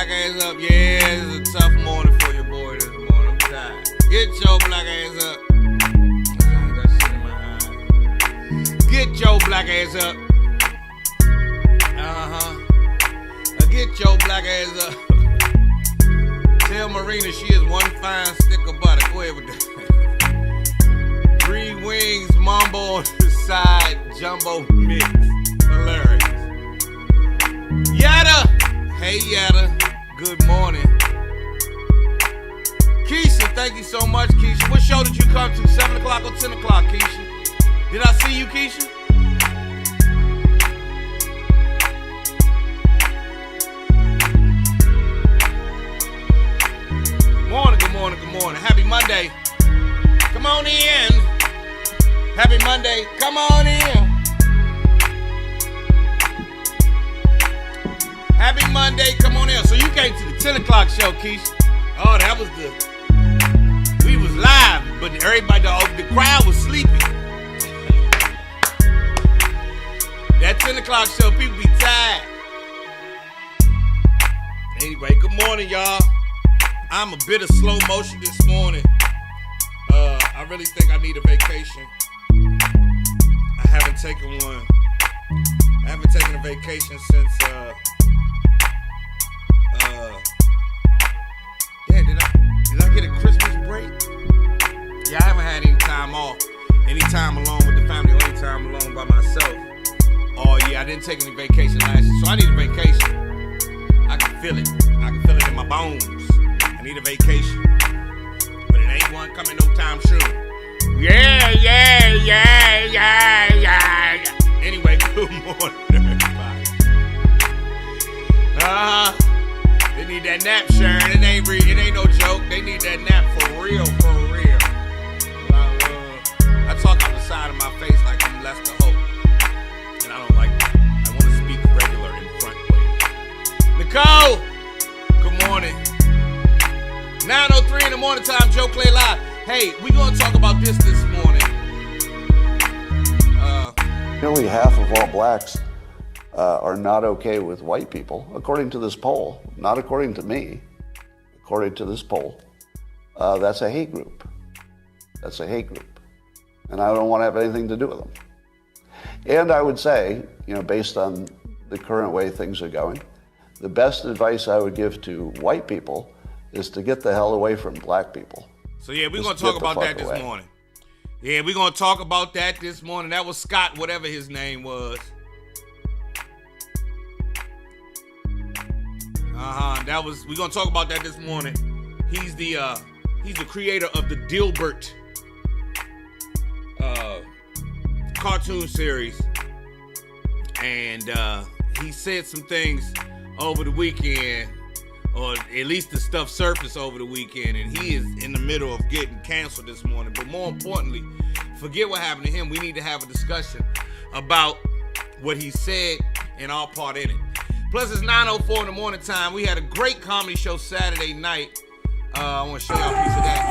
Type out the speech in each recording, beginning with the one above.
black ass up. Yeah, it's a tough morning for your boy this morning. I'm tired. Get your black ass up. I got shit in my eye. Get your black ass up. Get your black ass up. Tell Marina she is one fine stick of butter. Go ahead with that. 3 wings, mambo on the side, jumbo mix. Hilarious. Yada. Hey, Yada. Good morning. Keisha, thank you so much, Keisha. What show did you come to? 7 o'clock or 10 o'clock, Keisha? Did I see you, Keisha? Good morning. Happy Monday. Come on in. Happy Monday. Come on in. Happy Monday. Come on in. So you came to the 10 o'clock show, Keisha. Oh, that was we was live, but everybody, the crowd was sleepy. That 10 o'clock show, people be tired. Anyway, good morning, y'all. I'm a bit of slow motion this morning. I really think I need a vacation. I haven't taken one. I haven't taken a vacation since, did I get a Christmas break? Yeah, I haven't had any time off. Any time alone with the family or any time alone by myself. Oh yeah, I didn't take any vacation last year, so I need a vacation. I can feel it. I can feel it in my bones. I need a vacation, but it ain't one coming no time soon. Yeah. Anyway, good morning, everybody. They need that nap, Sharon. It ain't no joke. They need that nap for real. I talk on the side of my face like I'm Lester Hope, and I don't like that. I want to speak regular in front way. Nicole, good morning. 9:03 in the morning time, Joe Clair Live. Hey, we gonna talk about this morning. Nearly half of all blacks are not okay with white people, according to this poll. Not according to me, according to this poll. That's a hate group. That's a hate group. And I don't want to have anything to do with them. And I would say, based on the current way things are going, the best advice I would give to white people is to get the hell away from black people. So yeah, we're going to talk about that this morning. Yeah, we're going to talk about that this morning. That was Scott, whatever his name was. We're going to talk about that this morning. He's the creator of the Dilbert cartoon series. And he said some things over the weekend, or at least the stuff surfaced over the weekend, and he is in the middle of getting canceled this morning. But more importantly, forget what happened to him. We need to have a discussion about what he said and our part in it. Plus, it's 9:04 in the morning time. We had a great comedy show Saturday night. I want to show y'all a piece of that.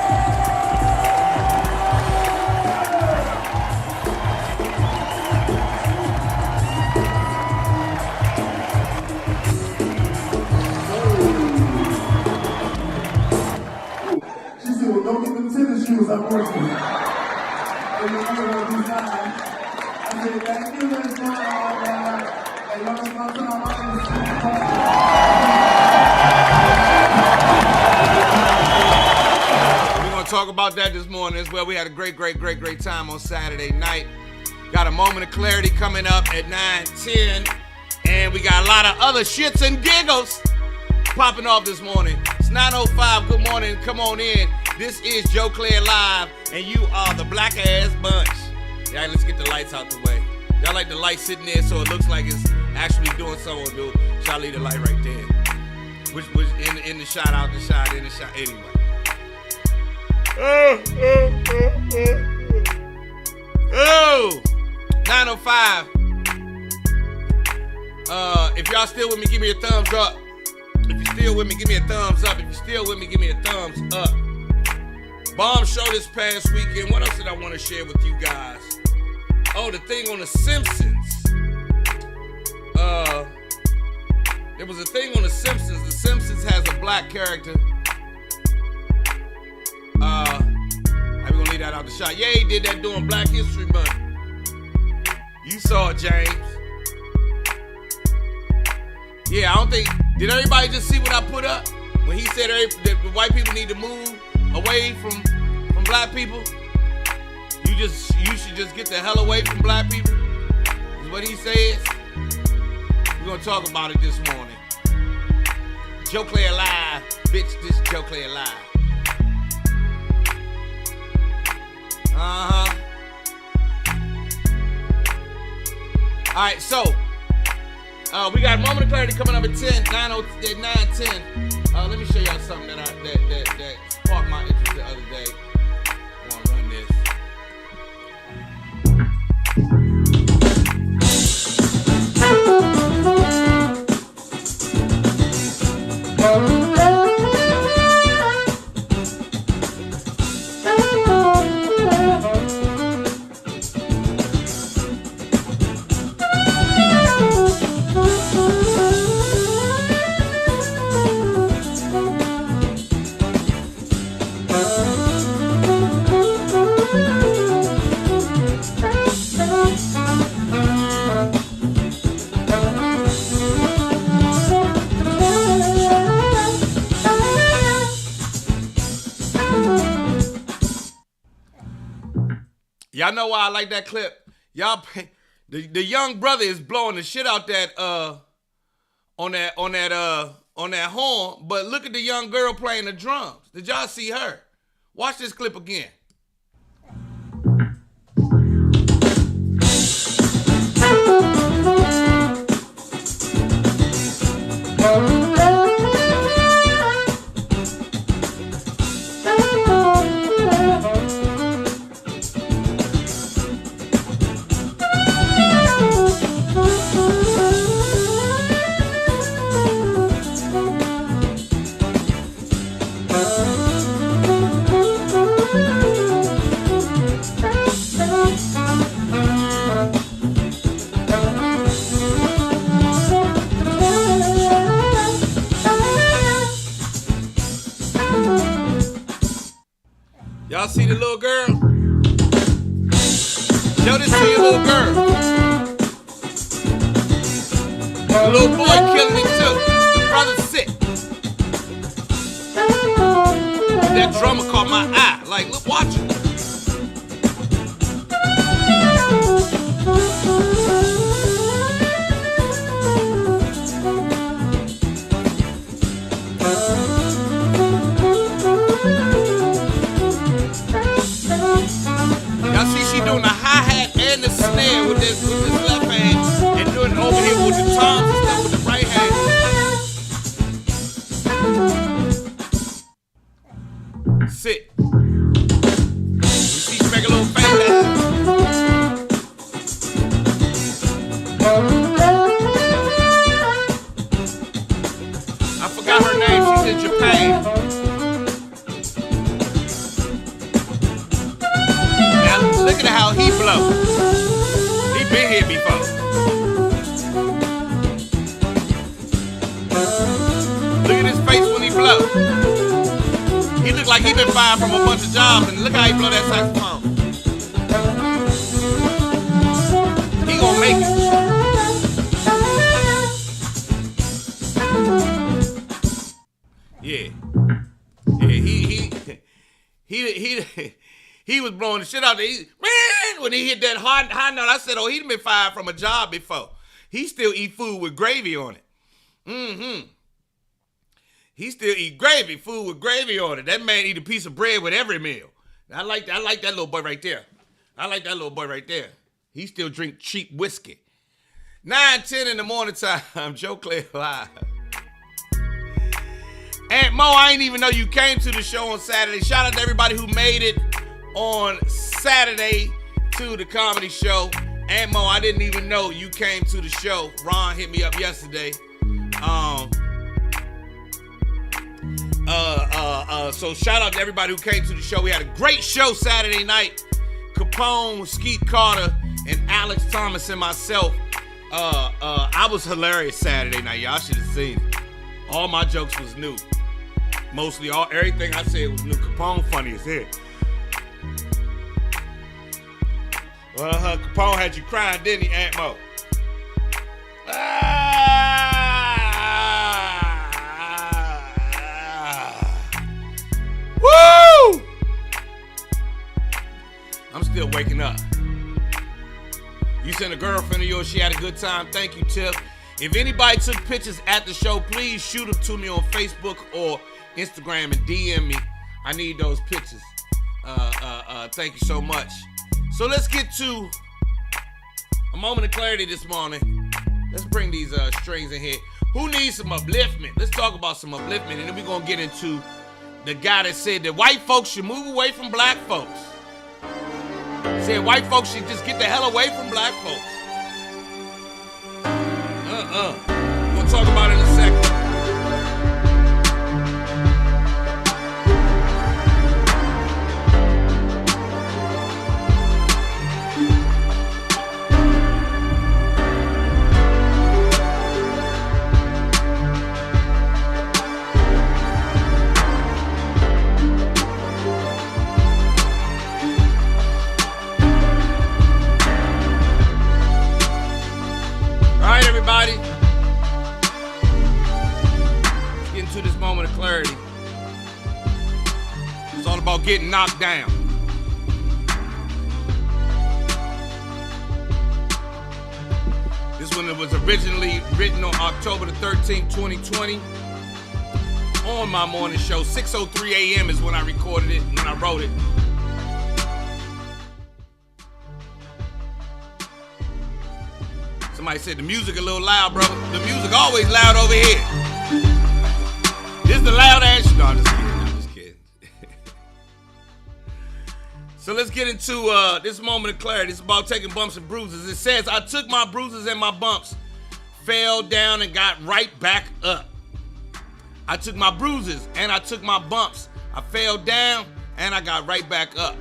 Don't get them tennis shoes I'm working. I said, thank you, let's go. We're going to talk about that this morning as well. We had a great time on Saturday night. Got a moment of clarity coming up at 9:10. And we got a lot of other shits and giggles popping off this morning. It's 9:05. Good morning. Come on in. This is Joe Clair Live, and you are the black ass bunch. Yeah, let's get the lights out the way. Y'all like the light sitting there so it looks like it's actually doing something. Dude, shall I leave the light right there? Which in the shot, out the shot, in the shot. Anyway. Oh, 9:05. If y'all still with me, give me a thumbs up. If you're still with me, give me a thumbs up. If you're still with me, give me a thumbs up. Bomb show this past weekend. What else did I want to share with you guys? Oh, the thing on The Simpsons. There was a thing on The Simpsons. The Simpsons has a black character. I'm gonna leave that out the shot. Yeah, he did that during Black History Month. You saw it, James. Yeah, I don't think. Did everybody just see what I put up when he said that white people need to move away from black people? You should just get the hell away from black people. Is what he says. We're gonna talk about it this morning. Joe Clair live, bitch. This Joe Clair live. Uh-huh. All right, so we got a moment of clarity coming up at 10, 9:10. Let me show y'all something that sparked my interest the other day. I want to run this. Y'all know why I like that clip. Y'all, the young brother is blowing the shit out that on that horn. But look at the young girl playing the drums. Did y'all see her? Watch this clip again. Y'all see the little girl? Show this to your little girl. The little boy killing it too. The brother's sick. That drummer caught my eye. Like, look, watch it. Doing the hi-hat and the snare with this left hand and doing it over here with the toms and stuff with the right hand. Sit. You see she make a little face there. I forgot her name. She's in Japan. Look at how he blow. He been here before. Look at his face when he blow. He look like he been fired from a bunch of jobs, and look how he blow that saxophone. He gonna make it. Yeah. He was blowing the shit out there. When he hit that high note, I said, oh, he'd been fired from a job before. He still eat food with gravy on it. Mm-hmm. He still eat food with gravy on it. That man eat a piece of bread with every meal. I like that little boy right there. He still drink cheap whiskey. 9:10 in the morning time, Joe Clair live. Aunt Mo, I ain't even know you came to the show on Saturday. Shout out to everybody who made it on Saturday to the comedy show. Aunt Mo, I didn't even know you came to the show. Ron hit me up yesterday. So shout out to everybody who came to the show. We had a great show Saturday night. Capone, Skeet Carter, and Alex Thomas and myself I was hilarious Saturday night. Y'all should have seen it. All my jokes was new. Mostly everything I said was new. Capone funny as hell. Well, Capone had you crying, didn't he, Aunt Mo? Woo! I'm still waking up. You sent a girlfriend of yours, she had a good time. Thank you, Tiff. If anybody took pictures at the show, please shoot them to me on Facebook or Instagram and DM me. I need those pictures. Thank you so much. So let's get to a moment of clarity this morning. Let's bring these strings in here. Who needs some upliftment? Let's talk about some upliftment, and then we're going to get into the guy that said that white folks should move away from black folks. Said white folks should just get the hell away from black folks. We're going to talk about it in a second. Everybody, let's get into this moment of clarity. It's all about getting knocked down. This one was originally written on October the 13th, 2020 on my morning show. 6:03 a.m. is when I recorded it, when I wrote it. Somebody said the music a little loud, brother. The music always loud over here. This the loud ass. No, I'm just kidding. So let's get into this moment of clarity. It's about taking bumps and bruises. It says, I took my bruises and my bumps, fell down and got right back up. I took my bruises and I took my bumps. I fell down and I got right back up.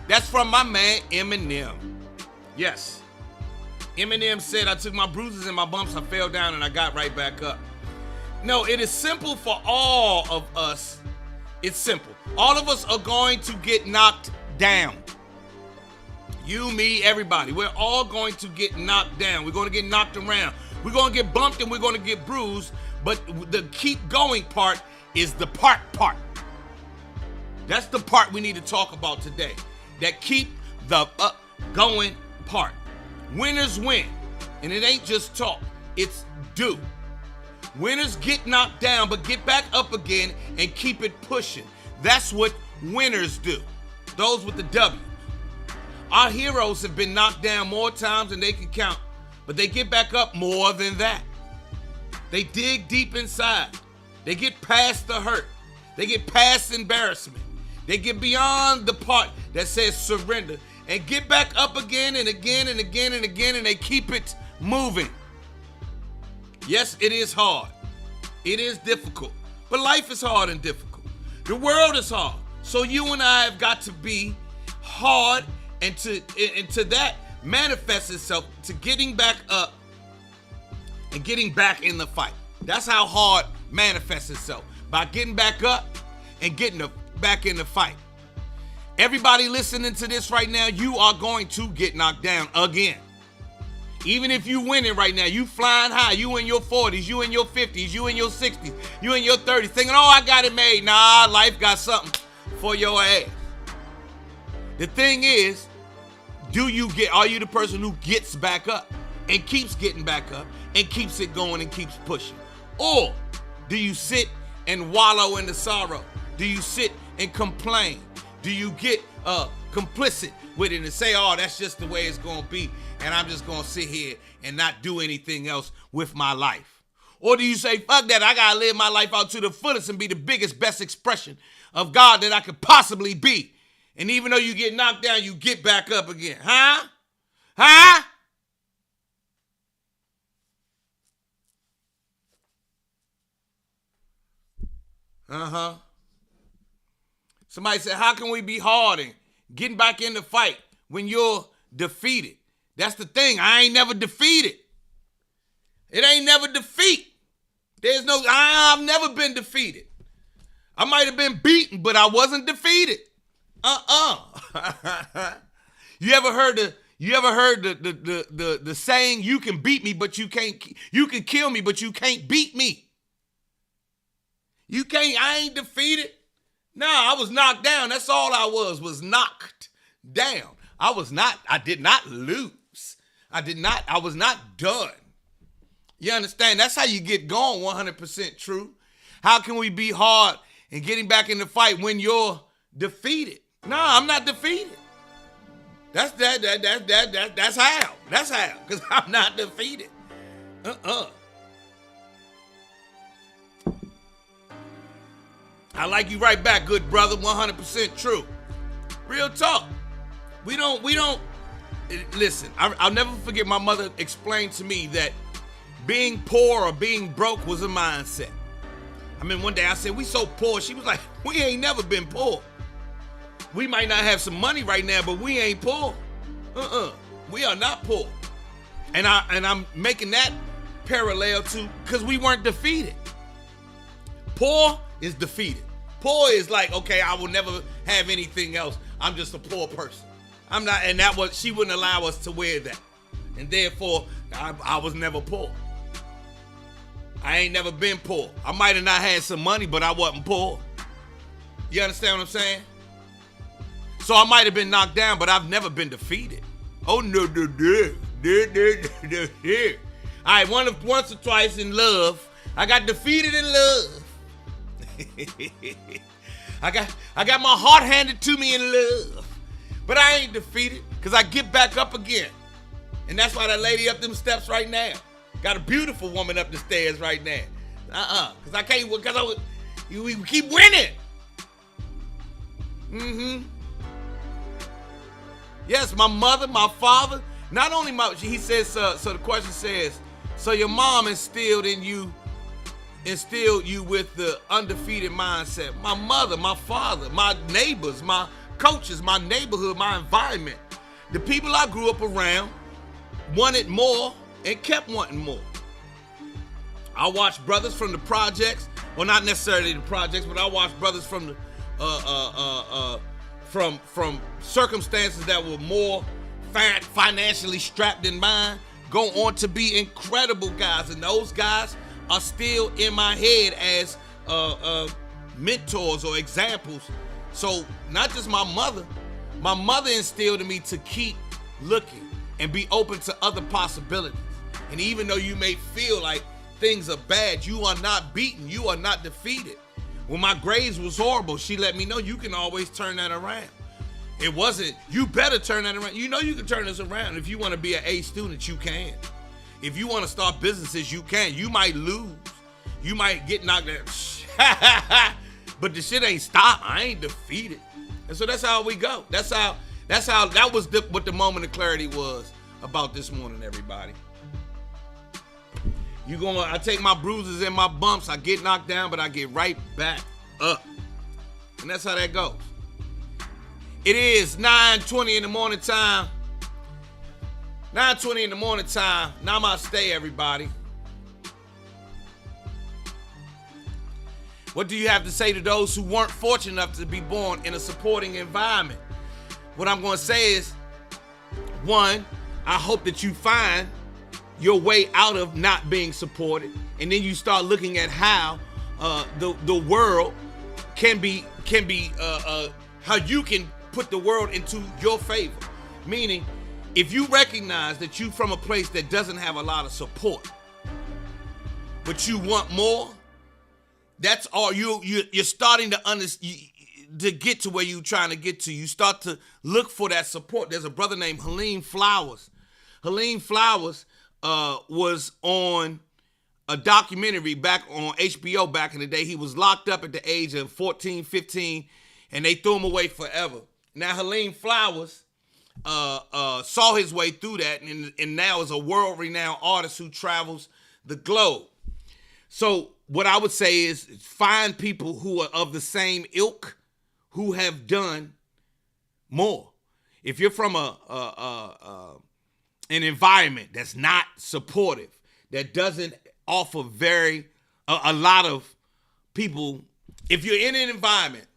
That's from my man Eminem. Yes. Eminem said, I took my bruises and my bumps, I fell down and I got right back up. No, it is simple for all of us. It's simple. All of us are going to get knocked down. You, me, everybody. We're all going to get knocked down. We're going to get knocked around. We're going to get bumped and we're going to get bruised. But the keep going part is the part. That's the part we need to talk about today. That keep the going part. Winners win, and it ain't just talk, it's do. Winners get knocked down, but get back up again and keep it pushing. That's what winners do, those with the W. Our heroes have been knocked down more times than they can count, but they get back up more than that. They dig deep inside. They get past the hurt. They get past embarrassment. They get beyond the part that says surrender and get back up again and again and again and again, and they keep it moving. Yes, it is hard. It is difficult. But life is hard and difficult. The world is hard. So you and I have got to be hard, and to that manifests itself to getting back up and getting back in the fight. That's how hard manifests itself, by getting back up and getting back in the fight. Everybody listening to this right now, you are going to get knocked down again. Even if you winning right now, you flying high, you in your 40s, you in your 50s, you in your 60s, you in your 30s, thinking, oh, I got it made. Nah, life got something for your ass. The thing is, are you the person who gets back up and keeps getting back up and keeps it going and keeps pushing? Or do you sit and wallow in the sorrow? Do you sit and complain? Do you get complicit with it and say, oh, that's just the way it's going to be, and I'm just going to sit here and not do anything else with my life? Or do you say, fuck that, I got to live my life out to the fullest and be the biggest, best expression of God that I could possibly be? And even though you get knocked down, you get back up again. Huh? Uh-huh. Somebody said, how can we be hard and getting back in the fight when you're defeated? That's the thing. I ain't never defeated. It ain't never defeat. I've never been defeated. I might have been beaten, but I wasn't defeated. You ever heard the saying, you can beat me, but you can kill me, but you can't beat me. I ain't defeated. No, I was knocked down. That's all I was knocked down. I did not lose. I was not done. You understand? That's how you get going, 100% true. How can we be hard and getting back in the fight when you're defeated? No, I'm not defeated. That's how. That's how, because I'm not defeated. I like you right back, good brother, 100% true. Real talk. We don't, listen, I'll never forget my mother explained to me that being poor or being broke was a mindset. I mean, one day I said, we so poor. She was like, we ain't never been poor. We might not have some money right now, but we ain't poor. We are not poor. And I'm making that parallel to, because we weren't defeated. Poor is defeated. Poor is like, okay, I will never have anything else. I'm just a poor person. I'm not, and she wouldn't allow us to wear that. And therefore, I was never poor. I ain't never been poor. I might have not had some money, but I wasn't poor. You understand what I'm saying? So I might have been knocked down, but I've never been defeated. Oh, no. All right, once or twice in love. I got defeated in love. I got my heart handed to me in love. But I ain't defeated, because I get back up again. And that's why that lady up them steps right now. Got a beautiful woman up the stairs right now. Because I can't, because we keep winning. Yes, my mother, my father, not only he says, so the question says, so your mom instilled you with the undefeated mindset. My mother, my father, my neighbors, my coaches, my neighborhood, my environment, the people I grew up around wanted more and kept wanting more. I watched brothers from the projects, well, not necessarily the projects, but I watched brothers from the from circumstances that were more financially strapped than mine go on to be incredible guys, and those guys are still in my head as mentors or examples. So not just my mother instilled in me to keep looking and be open to other possibilities. And even though you may feel like things are bad, you are not beaten, you are not defeated. When my grades was horrible, she let me know you can always turn that around. It wasn't, you better turn that around. You know you can turn this around. If you want to be an A student, you can. If you want to start businesses, you can. You might lose. You might get knocked out. But the shit ain't stopped. I ain't defeated. And so that's how we go. That was what the moment of clarity was about this morning, everybody. I take my bruises and my bumps, I get knocked down, but I get right back up. And that's how that goes. It is 9:20 in the morning time. 9:20 in the morning time. Namaste, everybody. What do you have to say to those who weren't fortunate enough to be born in a supporting environment? What I'm going to say is, one, I hope that you find your way out of not being supported, and then you start looking at how the world can be how you can put the world into your favor. Meaning, if you recognize that you from a place that doesn't have a lot of support, but you want more, that's all you're starting to get to where you're trying to get to. You start to look for that support. There's a brother named Helene Flowers. Helene Flowers was on a documentary back on HBO back in the day. He was locked up at the age of 14, 15, and they threw him away forever. Now, Helene Flowers saw his way through that, and now is a world-renowned artist who travels the globe. So what I would say is find people who are of the same ilk, who have done more. If you're from an environment that's not supportive, that doesn't offer a lot of people. If you're in an environment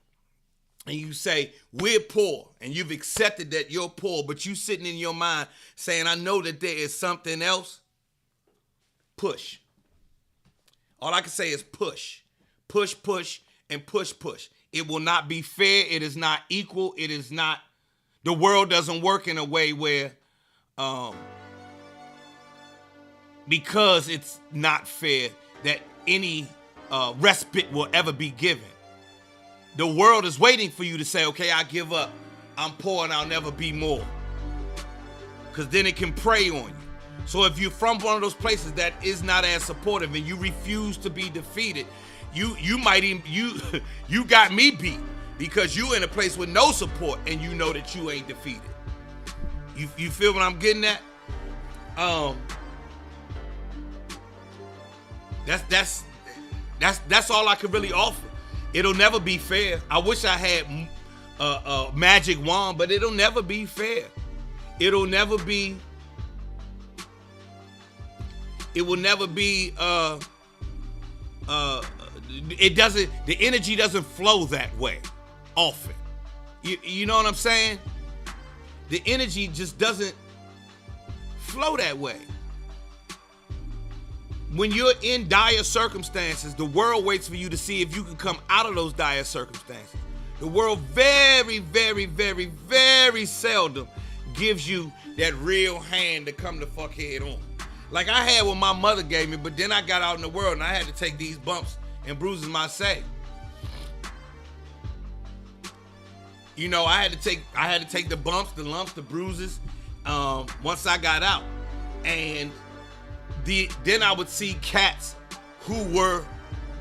and you say, we're poor, and you've accepted that you're poor, but you sitting in your mind saying, I know that there is something else, push. All I can say is push. Push, push, and push, push. It will not be fair. It is not equal. It is not, the world doesn't work in a way where, because it's not fair, that any respite will ever be given. The world is waiting for you to say, okay, I give up. I'm poor and I'll never be more. Because then it can prey on you. So if you're from one of those places that is not as supportive and you refuse to be defeated, you might even, you got me beat because you in a place with no support and you know that you ain't defeated. You feel what I'm getting at? That's all I can really offer. It'll never be fair. I wish I had a magic wand, but it'll never be fair. It'll never be. It will never be. It doesn't. The energy doesn't flow that way often. You know what I'm saying? The energy just doesn't flow that way. When you're in dire circumstances, the world waits for you to see if you can come out of those dire circumstances. The world very, very, very, very seldom gives you that real hand to come the fuck head on. Like I had what my mother gave me, but then I got out in the world and I had to take these bumps and bruises myself. You know, I had to take the bumps, the lumps, the bruises, once I got out. And then I would see cats who were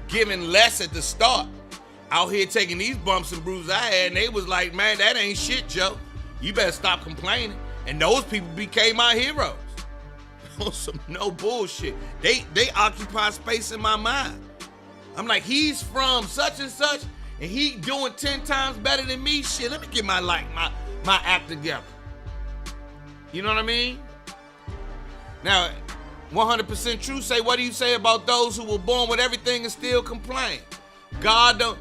given less at the start out here taking these bumps and bruises I had, and they was like, man, that ain't shit, Joe. You better stop complaining. And those people became my heroes. On some no bullshit. They occupy space in my mind. I'm like, he's from such and such, and he doing 10 times better than me. Shit, let me get my act together. You know what I mean? Now, 100% true, say, what do you say about those who were born with everything and still complain? God don't,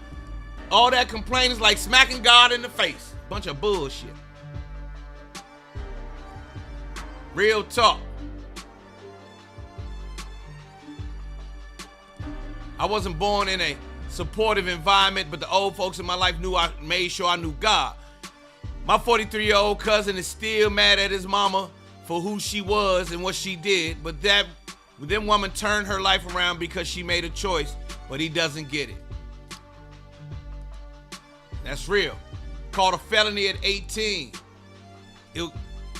all that complaining is like smacking God in the face. Bunch of bullshit. Real talk. I wasn't born in a supportive environment, but the old folks in my life made sure I knew God. My 43-year-old cousin is still mad at his mama for who she was and what she did, but that woman turned her life around because she made a choice, but he doesn't get it. That's real. Caught a felony at 18.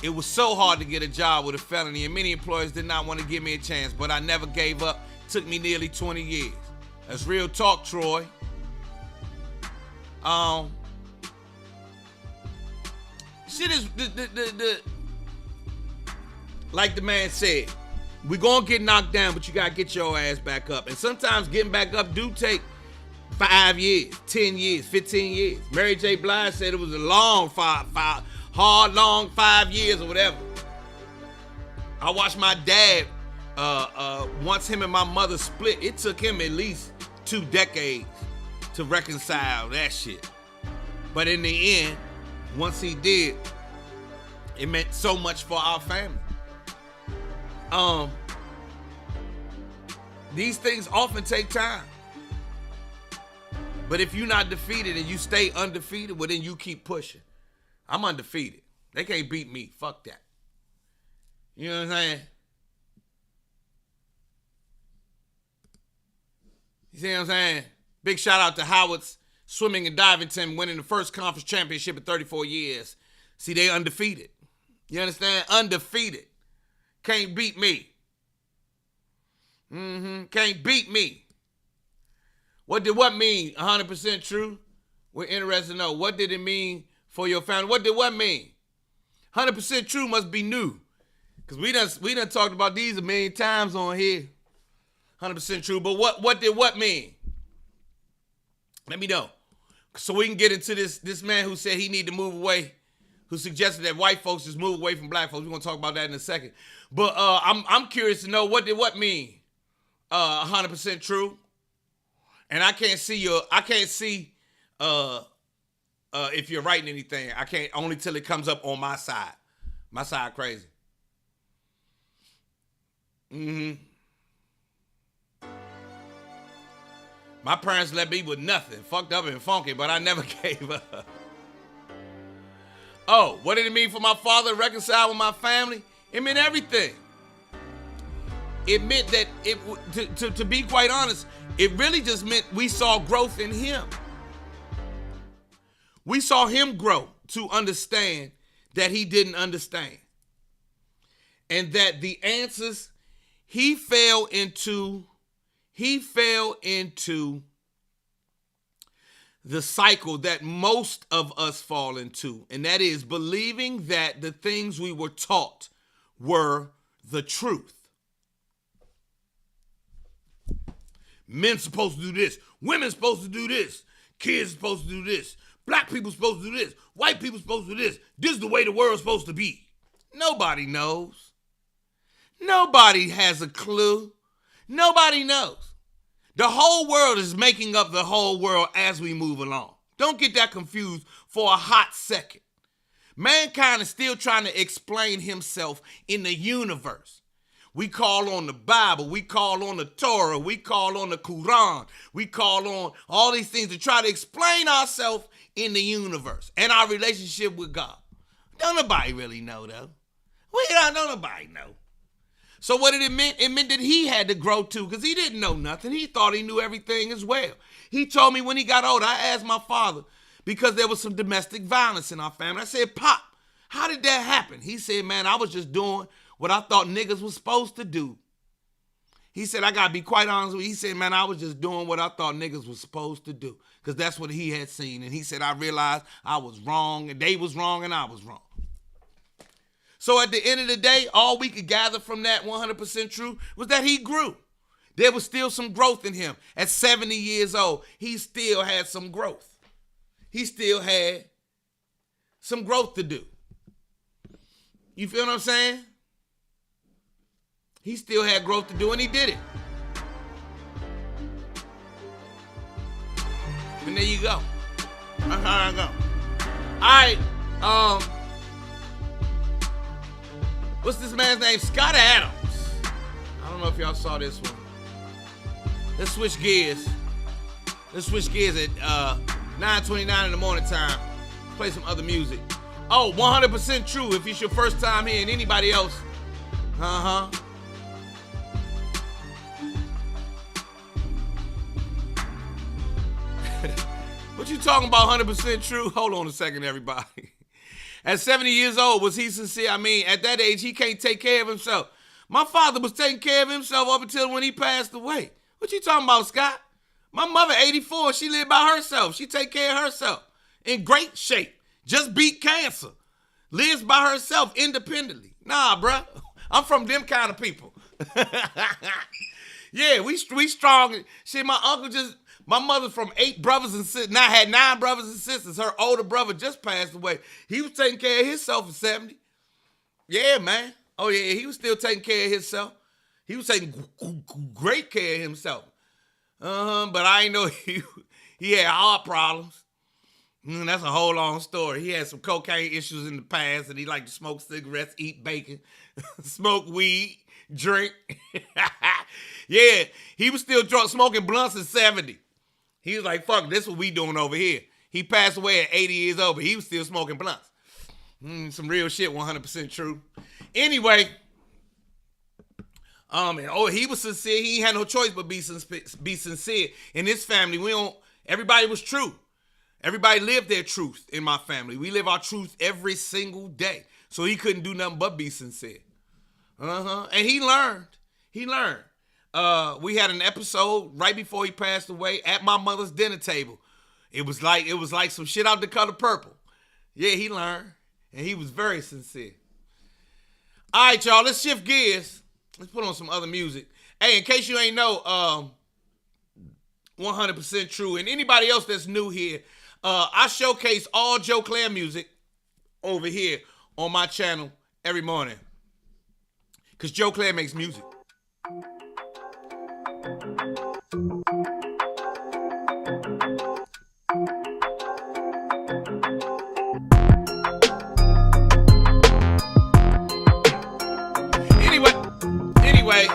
It was so hard to get a job with a felony, and many employers did not want to give me a chance, but I never gave up. It took me nearly 20 years. That's real talk, Troy. Shit is like the man said, we're gonna get knocked down, but you gotta get your ass back up. And sometimes getting back up do take 5 years, 10 years, 15 years. Mary J. Blige said it was a long long 5 years or whatever. I watched my dad, once him and my mother split, it took him at least 2 decades to reconcile that shit. But in the end, once he did, it meant so much for our family. These things often take time. But if you're not defeated and you stay undefeated, well then you keep pushing. I'm undefeated. They can't beat me. Fuck that. You know what I'm saying? You see what I'm saying? Big shout out to Howard's swimming and diving team winning the first conference championship in 34 years. See, they undefeated. You understand? Undefeated. Can't beat me. Can't beat me. What did what mean? 100% true? We're interested to know. What did it mean for your family? What did what mean? 100% true must be new. Because we done talked about these a million times on here. 100% true. But what did what mean? Let me know. So we can get into this man who said he need to move away who suggested that white folks just move away from black folks. We're gonna talk about that in a second. But I'm curious to know what did what mean 100% true. And I can't see if you're writing anything. I can't, only till it comes up on my side. My side crazy. My parents let me with nothing. Fucked up and funky, but I never gave up. Oh, what did it mean for my father to reconcile with my family? It meant everything. It meant that, to be quite honest, it really just meant we saw growth in him. We saw him grow to understand that he didn't understand. And that the answers, he fell into the cycle that most of us fall into, and that is believing that the things we were taught were the truth. Men's supposed to do this, women's supposed to do this, kids supposed to do this, black people supposed to do this, white people supposed to do this. This is the way the world's supposed to be. Nobody knows. Nobody has a clue. Nobody knows. The whole world is making up the whole world as we move along. Don't get that confused for a hot second. Mankind is still trying to explain himself in the universe. We call on the Bible, we call on the Torah, we call on the Quran, we call on all these things to try to explain ourselves in the universe and our relationship with God. Don't nobody really know though. Don't nobody know. So what did it mean? It meant that he had to grow too, because he didn't know nothing. He thought he knew everything as well. He told me when he got older, I asked my father, because there was some domestic violence in our family. I said, Pop, how did that happen? He said, man, I was just doing what I thought niggas was supposed to do. He said, I got to be quite honest with you. He said, man, I was just doing what I thought niggas was supposed to do, because that's what he had seen. And he said, I realized I was wrong, and they was wrong, and I was wrong. So at the end of the day, all we could gather from that 100% true was that he grew. There was still some growth in him. At 70 years old, he still had some growth. He still had some growth to do. You feel what I'm saying? He still had growth to do, and he did it. And there you go. That's how I go. All right. What's this man's name? Scott Adams. I don't know if y'all saw this one. Let's switch gears. Let's switch gears at 9:29 in the morning time. Play some other music. Oh, 100% true if it's your first time here and anybody else. What you talking about 100% true? Hold on a second, everybody. At 70 years old, was he sincere? I mean, at that age, he can't take care of himself. My father was taking care of himself up until when he passed away. What you talking about, Scott? My mother, 84, she lived by herself. She take care of herself. In great shape. Just beat cancer. Lives by herself independently. Nah, bruh. I'm from them kind of people. Yeah, we strong. Shit, my mother's from 8 brothers and sisters. Now had 9 brothers and sisters. Her older brother just passed away. He was taking care of himself at 70. Yeah, man. Oh, yeah, he was still taking care of himself. He was taking great care of himself. But I ain't know he had heart problems. That's a whole long story. He had some cocaine issues in the past, and he liked to smoke cigarettes, eat bacon, smoke weed, drink. Yeah, he was still smoking blunts at 70. He was like, fuck, this is what we doing over here. He passed away at 80 years old, but he was still smoking blunts. Some real shit, 100% true. Anyway, he was sincere. He had no choice but be sincere. In his family, everybody was true. Everybody lived their truth in my family. We live our truth every single day. So he couldn't do nothing but be sincere. And he learned. We had an episode right before he passed away at my mother's dinner table. It was like some shit out The Color Purple. Yeah, he learned. And he was very sincere. All right, y'all, let's shift gears. Let's put on some other music. Hey, in case you ain't know, 100% true. And anybody else that's new here, I showcase all Joe Clair music over here on my channel every morning. Because Joe Clair makes music. Anyway,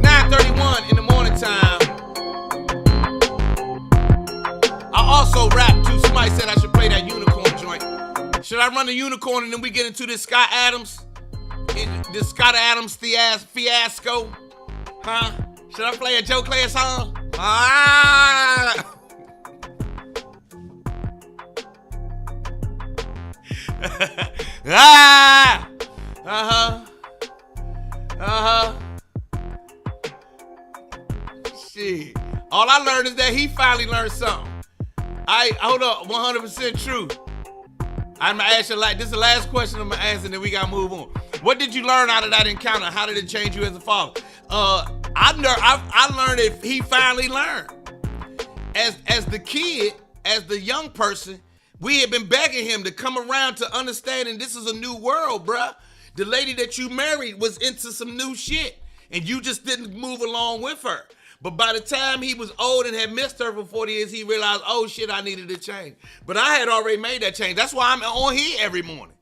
9:31 in the morning time. I also rap too. Somebody said I should play that unicorn joint. Should I run the unicorn and then we get into this Scott Adams? This Scott Adams fiasco? Huh? Should I play a Joe Clair song? Ah! Ah! Shit. All I learned is that he finally learned something. Hold up, 100% true. I'm gonna ask you this is the last question I'm gonna answer, and then we gotta move on. What did you learn out of that encounter? How did it change you as a father? I learned that he finally learned. As the kid, as the young person, we had been begging him to come around to understanding this is a new world, bruh. The lady that you married was into some new shit, and you just didn't move along with her. But by the time he was old and had missed her for 40 years, he realized, oh shit, I needed to change. But I had already made that change. That's why I'm on here every morning.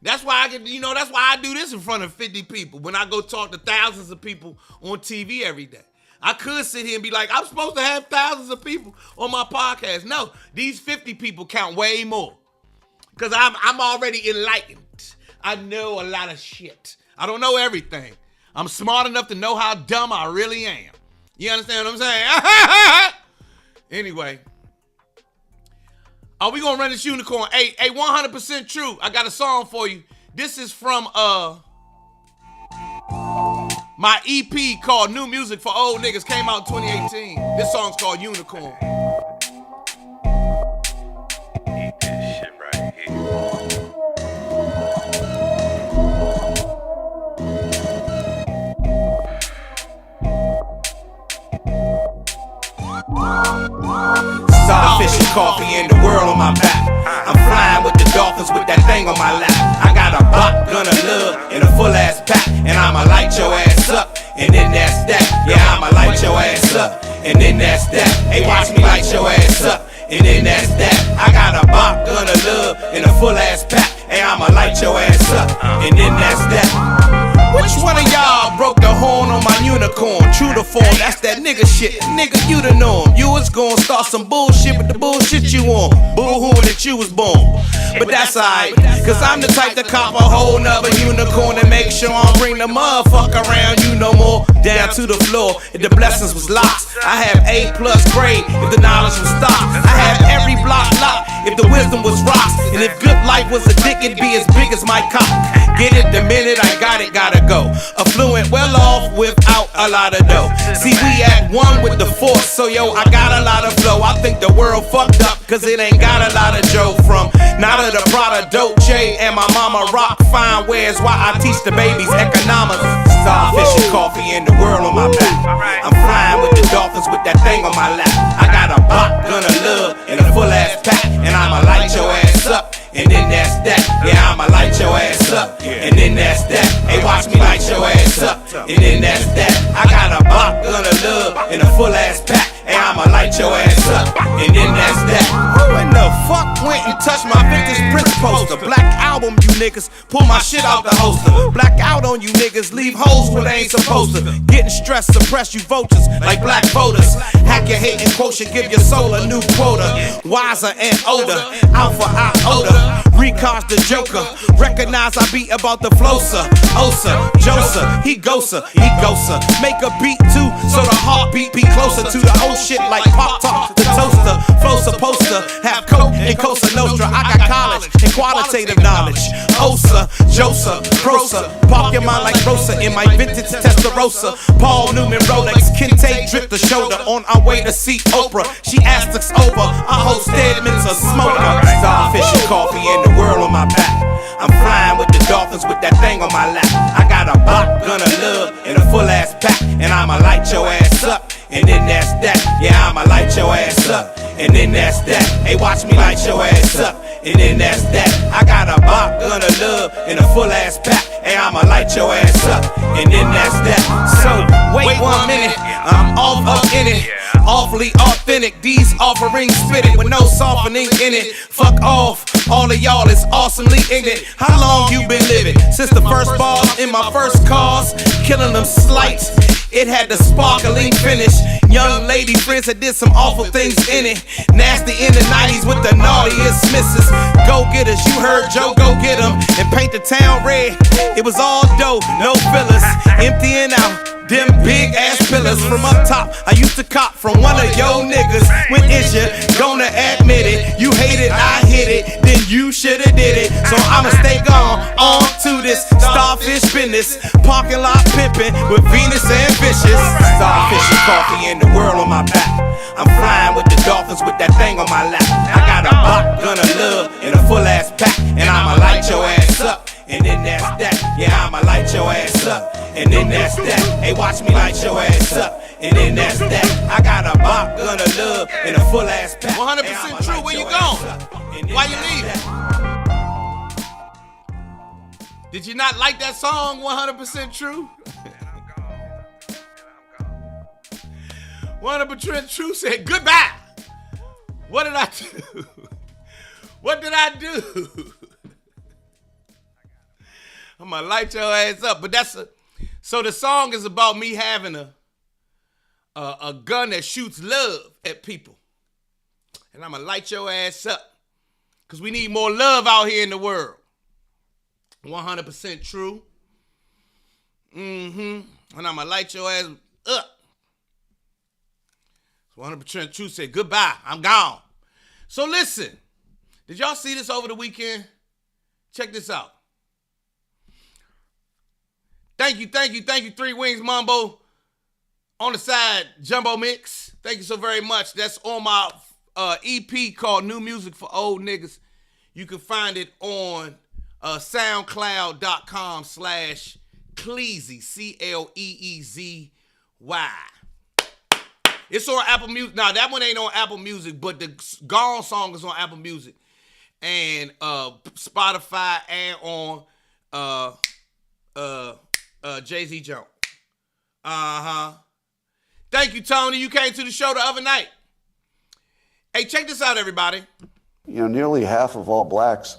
That's why that's why I do this in front of 50 people when I go talk to thousands of people on TV every day. I could sit here and be like, I'm supposed to have thousands of people on my podcast. No, these 50 people count way more. Because I'm already enlightened. I know a lot of shit. I don't know everything. I'm smart enough to know how dumb I really am. You understand what I'm saying? Anyway. Are we gonna run this unicorn? Hey, 100% true. I got a song for you. This is from my EP called New Music for Old Niggas. Came out in 2018. This song's called Unicorn. Eat this shit right here. Starfish and coffee and the world on my back. I'm flying with the dolphins with that thing on my lap. I got a bot, gun of love, and a full ass pack. And I'ma light your ass up, and then that's that. Yeah, I'ma light your ass up, and then that's that. Hey, watch me light your ass up, and then that's that. I got a bot, gun of love, and a full ass pack. Hey, I'ma light your ass up, and then that's that. Which one of y'all broke the horn on my unicorn? True to form, that's that nigga shit. Nigga, you the norm. You was gonna start some bullshit with the bullshit you on. Boo-hoo that you was born. But that's alright, cause I'm the type to cop a whole nother unicorn and make sure I don't bring the motherfucker around you no more. Down to the floor, if the blessings was locks. I have A+ grade if the knowledge was stocks. I have every block locked if the wisdom was rocks. And if good life was a dick, it'd be as big as my cock. Get it the minute I got it, gotta go. Affluent, well off without a lot of dough. See, we at one with the force, so yo, I got a lot of flow. I think the world fucked up, cause it ain't got a lot of Joe from Nada the Prada, Dolce, and my mama rock fine wears while I teach the babies economics. Starfish and coffee and the world on my back. I'm flying with the dolphins with that thing on my lap. I got a bot, gun of love, and a full ass pack. And I'ma light your ass up, and then that's that. Yeah, I'ma light your ass up, and then that's that. Hey, watch me light your ass up, and then that's that. I got a bot, gun of love, and a full ass pack. Hey, I'ma light your ass up, and then that's that. Who in the fuck went and touched my vintage Prince poster? Black album, you niggas, pull my shit out the holster. Black out on you niggas, leave hoes where they ain't supposed to. Getting stressed, suppress you vultures like black voters. Hack your hating quotient, give your soul a new quota. Wiser and older, alpha iota. Recon's the joker, recognize I beat about the flosa. Osa, Josa, he gosa. Make a beat too, so the heartbeat be closer to the old shit like Pop Talk, the toaster. Flow supposed to have coke and Cosa Nostra. I got college and qualitative knowledge. Osa, Josa, Prosa. Park your mind like Rosa in my vintage Testarossa. Paul Newman Rolex, Kente drip the shoulder. On our way to see Oprah, she asked us over. I hold Stedman's a smoker. Starfish and coffee and the world on my back. I'm flying with the dolphins with that thing on my lap. I got a bot, gun of love, and a full ass pack. And I'ma light your ass up, and then that's that. Yeah, I'ma light your ass up, and then that's that. Hey, watch me light your ass up, and then that's that. I got a bop gun of love and a full ass pack, and I'ma light your ass up, and then that's that. So wait 1 minute, I'm off up in it. Awfully authentic, these offerings spit it with no softening in it. Fuck off, all of y'all is awesomely ignorant. How long you been living? Since the first ball in my first cause, killing them slights. It had the sparkling finish. Young lady friends that did some awful things in it. Nasty in the 90s with the naughtiest misses. Go getters, you heard Joe, go get 'em and paint the town red. It was all dough, no fillers, emptying out them big ass pillars from up top. I used to cop from one of yo niggas. When is you gonna admit it? You hate it, I hit it, then you shoulda did it. So I'ma stay gone on to this starfish business. Parking lot pimping with Venus and Vicious. Starfish and coffee and the world on my back. I'm flying with the dolphins with that thing on my lap. I got a bop gun of love and a full ass pack, and I'ma light your ass up, and then that's that. Yeah, I'ma light your ass up, and then that's that. Hey, watch me light your ass up, and then that's that. I got a bop gun of love and a full ass pack. 100% true. Where you going? Why you leaving? Did you not like that song? 100% true. 100% true said goodbye. What did I do? What did I do? I'm gonna light your ass up. But so the song is about me having a gun that shoots love at people. And I'm gonna light your ass up. Because we need more love out here in the world. 100% true. And I'm gonna light your ass up. 100% true said goodbye. I'm gone. So listen. Did y'all see this over the weekend? Check this out. Thank you, 3 Wings Mambo. On the side, Jumbo Mix. Thank you so very much. That's on my EP called New Music for Old Niggas. You can find it on soundcloud.com/Cleezy, Cleezy. It's on Apple Music. Now, that one ain't on Apple Music, but the Gone song is on Apple Music. And Spotify and on Jay-Z Jones. Thank you, Tony. You came to the show the other night. Hey, check this out, everybody. You know, nearly half of all blacks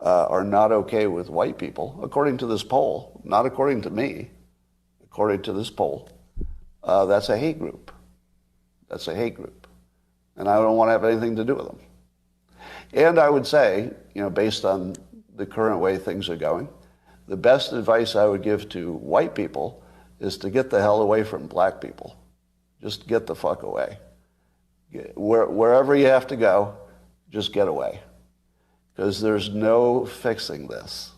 are not okay with white people, according to this poll. Not according to me. According to this poll. That's a hate group. That's a hate group. And I don't want to have anything to do with them. And I would say, you know, based on the current way things are going, the best advice I would give to white people is to get the hell away from black people. Just get the fuck away. Wherever you have to go, just get away. Because there's no fixing this.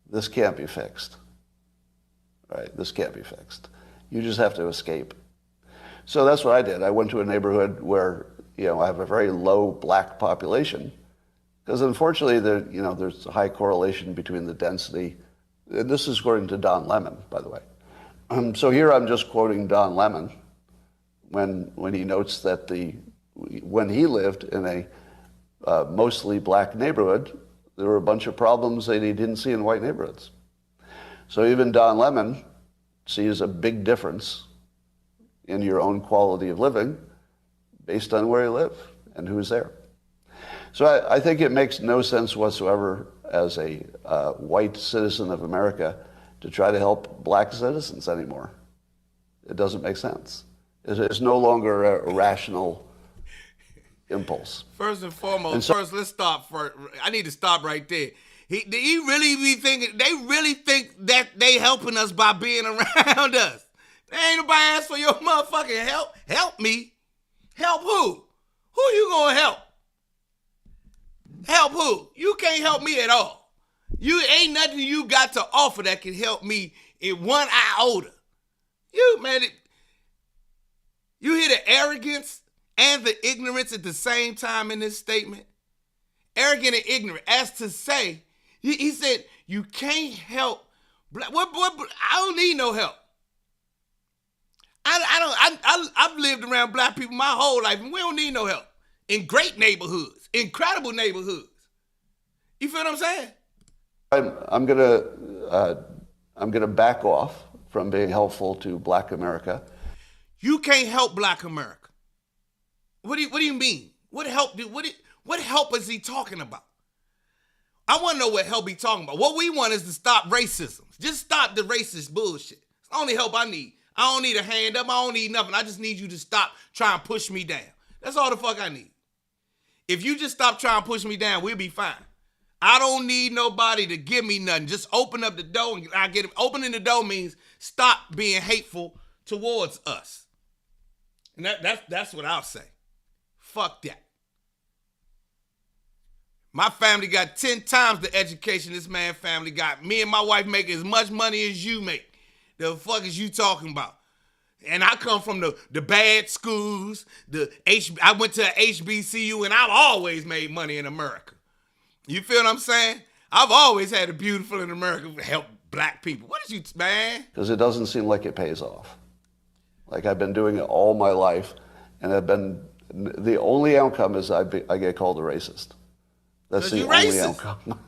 This can't be fixed. Right? This can't be fixed. You just have to escape. So that's what I did. I went to a neighborhood where, you know, I have a very low black population. Because unfortunately, there's a high correlation between the density. And this is according to Don Lemon, by the way. So here I'm just quoting Don Lemon when he notes that when he lived in a mostly black neighborhood, there were a bunch of problems that he didn't see in white neighborhoods. So even Don Lemon sees a big difference in your own quality of living based on where you live and who's there. So I think it makes no sense whatsoever as a white citizen of America to try to help black citizens anymore. It doesn't make sense. It's no longer a rational impulse. First and foremost, let's stop. I need to stop right there. He really be thinking, they really think that they helping us by being around us. There ain't nobody ask for your motherfucking help. Help me? Help who? Who you gonna help? Help who? You can't help me at all. You ain't nothing you got to offer that can help me in 1 iota. You hear the arrogance and the ignorance at the same time in this statement? Arrogant and ignorant, as to say, he said, you can't help black. What? I don't need no help. I've lived around black people my whole life, and we don't need no help. In great neighborhoods, incredible neighborhoods. You feel what I'm saying? I'm gonna back off from being helpful to Black America. You can't help Black America. What do you mean? What help is he talking about? I want to know what help he talking about. What we want is to stop racism. Just stop the racist bullshit. It's the only help I need. I don't need a hand up. I don't need nothing. I just need you to stop trying to push me down. That's all the fuck I need. If you just stop trying to push me down, we'll be fine. I don't need nobody to give me nothing. Just open up the door and I get it. Opening the door means stop being hateful towards us. And that's what I'll say. Fuck that. My family got 10 times the education this man family got. Me and my wife make as much money as you make. The fuck is you talking about? And I come from the bad schools. I went to HBCU and I've always made money in America. You feel what I'm saying? I've always had it beautiful in America to help Black people. What is you, man? Because it doesn't seem like it pays off. Like I've been doing it all my life, and the only outcome is I get called a racist. That's the only outcome.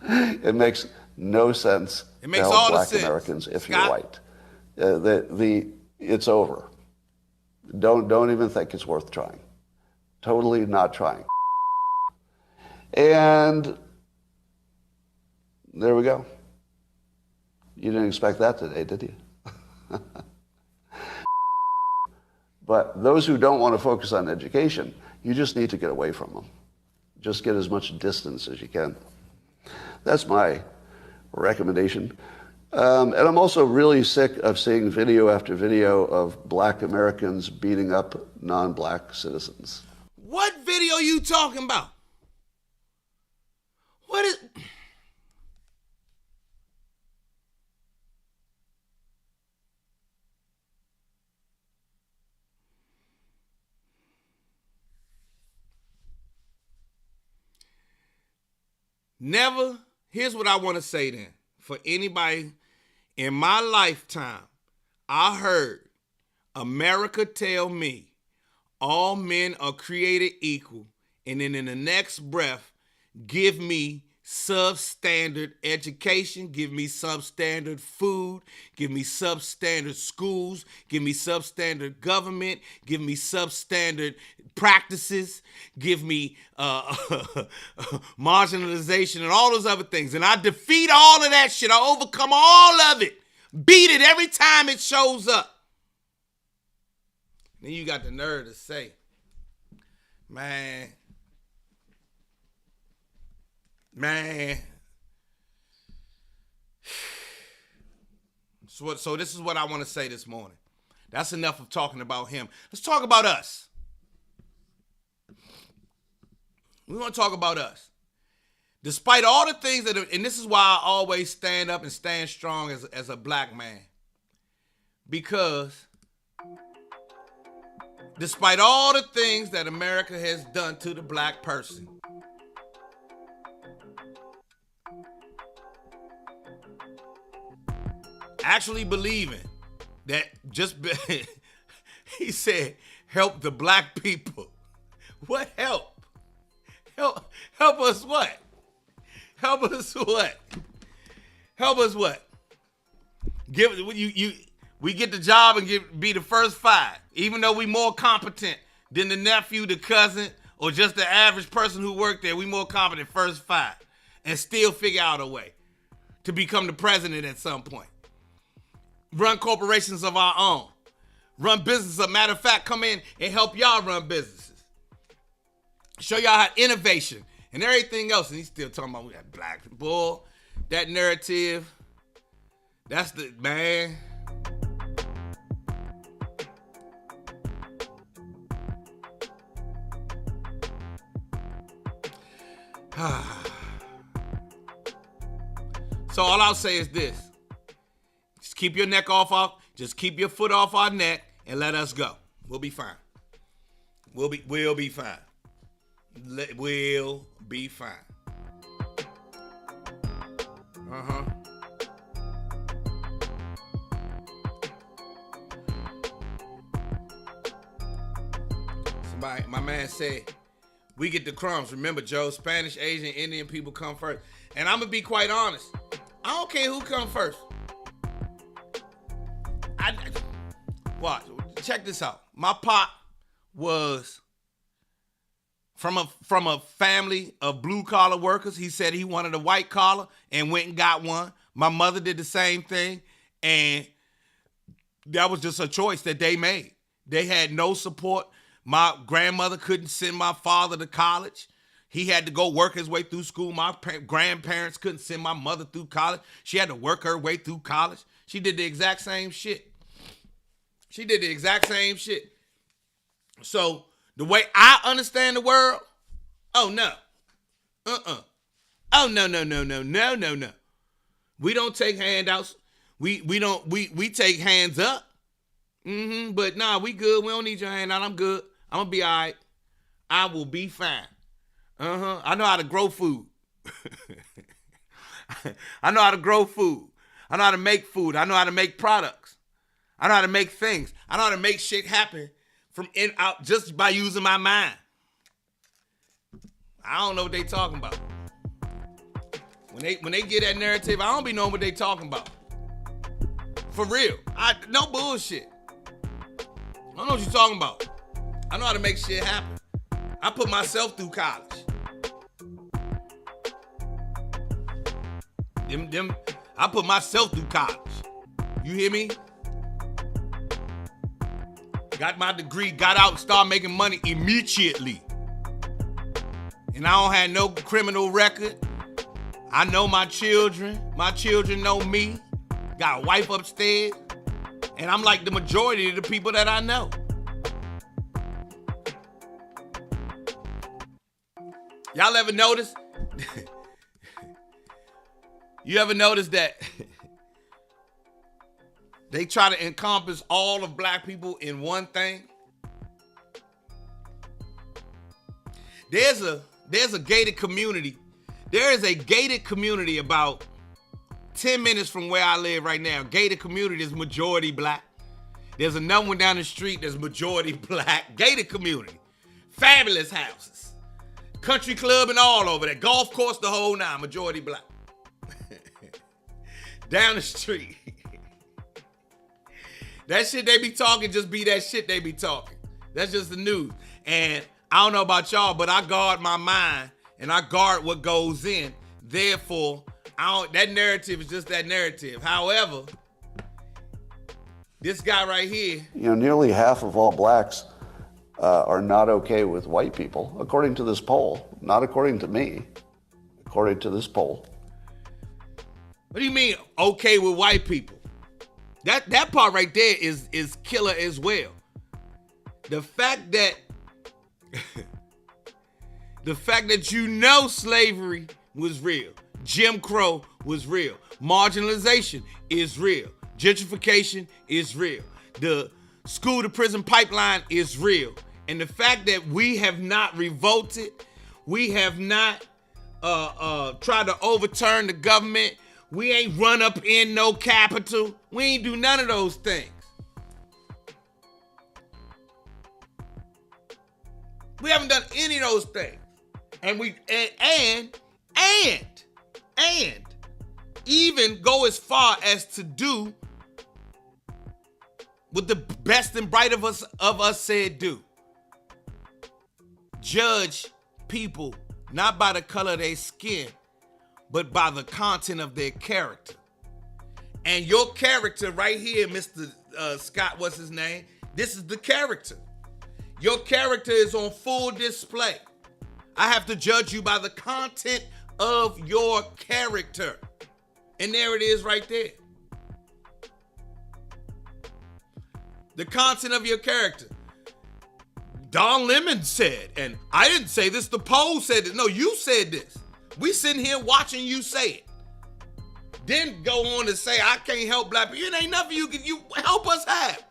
It makes no sense it makes to help all Black the sense. Americans if Scott? You're white. It's over. Don't even think it's worth trying. Totally not trying. And there we go. You didn't expect that today, did you? But those who don't want to focus on education, you just need to get away from them. Just get as much distance as you can. That's my recommendation. And I'm also really sick of seeing video after video of Black Americans beating up non-Black citizens. What video you talking about? What is... Never, here's what I want to say then. For anybody, in my lifetime, I heard America tell me all men are created equal, and then in the next breath, give me substandard education, give me substandard food, give me substandard schools, give me substandard government, give me substandard practices, give me marginalization and all those other things. And I defeat all of that shit. I overcome all of it. Beat it every time it shows up. Then you got the nerve to say, man. So this is what I want to say this morning. That's enough of talking about him. Let's talk about us. We want to talk about us. Despite all the things and this is why I always stand up and stand strong as a Black man. Because despite all the things that America has done to the Black person, actually believing that he said, help the Black people. What help? Help us what? Help us what? Help us what? We get the job and be the first 5, even though we more competent than the nephew, the cousin, or just the average person who worked there. We more competent first 5, and still figure out a way to become the president at some point. Run corporations of our own. Run businesses. Matter of fact, come in and help y'all run businesses. Show y'all how innovation and everything else. And he's still talking about we got Black bull. That narrative. That's the man. So all I'll say is this. Just keep your neck off. Just keep your foot off our neck and let us go. We'll be fine. We'll be fine. We'll be fine. Somebody, my man said, we get the crumbs. Remember, Joe, Spanish, Asian, Indian people come first. And I'm going to be quite honest. I don't care who come first. Watch, check this out. My pop was from a family of blue-collar workers. He said he wanted a white collar and went and got one. My mother did the same thing, and that was just a choice that they made. They had no support. My grandmother couldn't send my father to college. He had to go work his way through school. My grandparents couldn't send my mother through college. She had to work her way through college. She did the exact same shit. So the way I understand the world, oh no. Oh no. We don't take handouts. We take hands up. But nah, we good. We don't need your handout. I'm good. I'm gonna be all right. I will be fine. I know how to grow food. I know how to grow food. I know how to make food. I know how to make products. I know how to make things. I know how to make shit happen from in out just by using my mind. I don't know what they talking about. When they get that narrative, I don't be knowing what they talking about. For real. No bullshit. I don't know what you're talking about. I know how to make shit happen. I put myself through college. I put myself through college. You hear me? Got my degree, got out, started making money immediately. And I don't have no criminal record. I know my children. My children know me. Got a wife upstairs. And I'm like the majority of the people that I know. Y'all ever notice? You ever notice that they try to encompass all of black people in one thing? There's a gated community. There is a gated community about 10 minutes from where I live right now. Gated community is majority black. There's another one down the street that's majority black. Gated community. Fabulous houses. Country club and all over there. Golf course, the whole nine. Majority black. Down the street. That shit they be talking just be that shit they be talking. That's just the news. And I don't know about y'all, but I guard my mind and I guard what goes in. Therefore, that narrative is just that narrative. However, this guy right here. You know, nearly half of all blacks are not okay with white people, according to this poll. Not according to me, according to this poll. What do you mean, okay with white people? That part right there is killer as well. The fact that you know slavery was real, Jim Crow was real, marginalization is real, gentrification is real, the school to prison pipeline is real, and the fact that we have not revolted, we have not tried to overturn the government. We ain't run up in no capital. We ain't do none of those things. We haven't done any of those things. And even go as far as to do what the best and bright of us said do. Judge people not by the color of their skin, but by the content of their character. And your character right here, Mr. Scott, what's his name? This is the character. Your character is on full display. I have to judge you by the content of your character. And there it is right there. The content of your character. Don Lemon said, and I didn't say this, the poll said it. No, you said this. We sitting here watching you say it. Then go on to say, I can't help black people. It ain't nothing you help us have.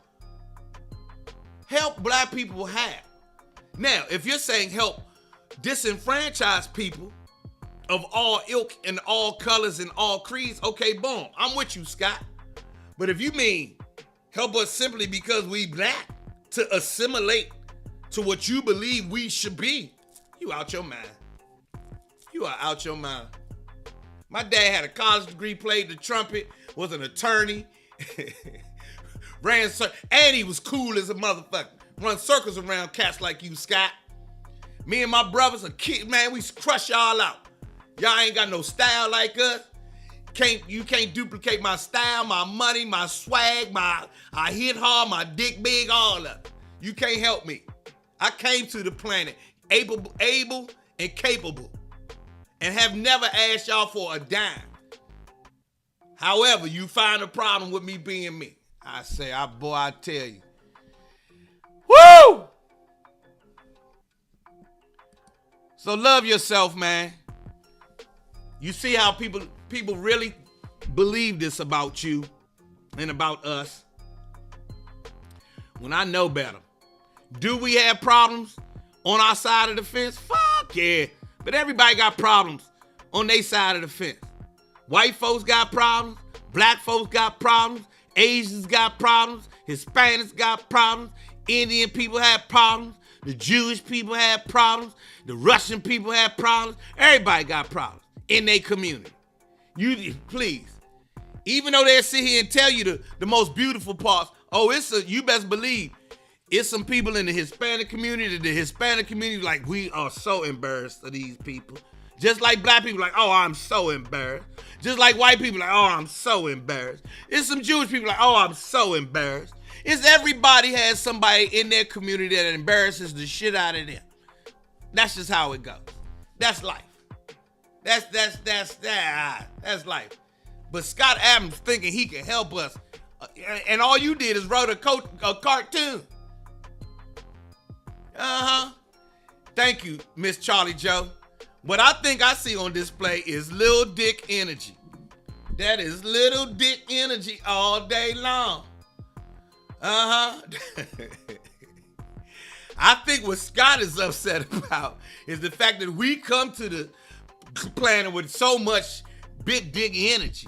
Help black people have. Now, if you're saying help disenfranchised people of all ilk and all colors and all creeds, okay, boom, I'm with you, Scott. But if you mean help us simply because we black to assimilate to what you believe we should be, You out your mind. You are out your mind. My dad had a college degree, played the trumpet, was an attorney, and he was cool as a motherfucker. Run circles around cats like you, Scott. Me and my brothers, a kid, man, we crush y'all out. Y'all ain't got no style like us. You can't duplicate my style, my money, my swag, I hit hard, my dick big, all of it. You can't help me. I came to the planet able and capable, and have never asked y'all for a dime. However, you find a problem with me being me. I say, boy, I tell you. Woo! So love yourself, man. You see how people really believe this about you and about us. When I know better. Do we have problems on our side of the fence? Fuck yeah. But everybody got problems on their side of the fence. White folks got problems. Black folks got problems. Asians got problems. Hispanics got problems. Indian people have problems. The Jewish people have problems. The Russian people have problems. Everybody got problems in their community. You please, even though they'll sit here and tell you the most beautiful parts, you best believe it's some people in the Hispanic community, like, we are so embarrassed of these people. Just like black people, like, oh, I'm so embarrassed. Just like white people, like, oh, I'm so embarrassed. It's some Jewish people, like, oh, I'm so embarrassed. It's everybody has somebody in their community that embarrasses the shit out of them. That's just how it goes. That's life. That's life. But Scott Adams thinking he can help us, and all you did is wrote a cartoon. Thank you, Miss Charlie Joe. What I think I see on display is little dick energy. That is little dick energy all day long. I think what Scott is upset about is the fact that we come to the planet with so much big dick energy.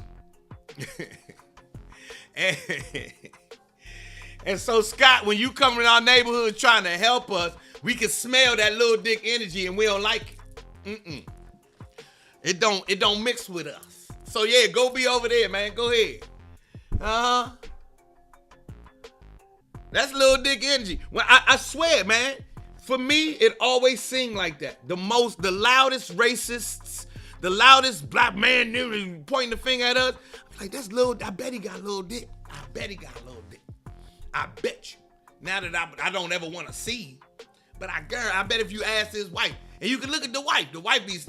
And so, Scott, when you come in our neighborhood trying to help us, we can smell that little dick energy and we don't like it. It don't mix with us. So yeah, go be over there, man. Go ahead. That's little dick energy. Well, I swear, man. For me, it always seemed like that. The loudest racists, the loudest black man pointing the finger at us. I'm like, I bet he got a little dick. I bet he got a little dick. I bet you. Now that I don't ever want to see, but I bet if you ask his wife, and you can look at the wife be,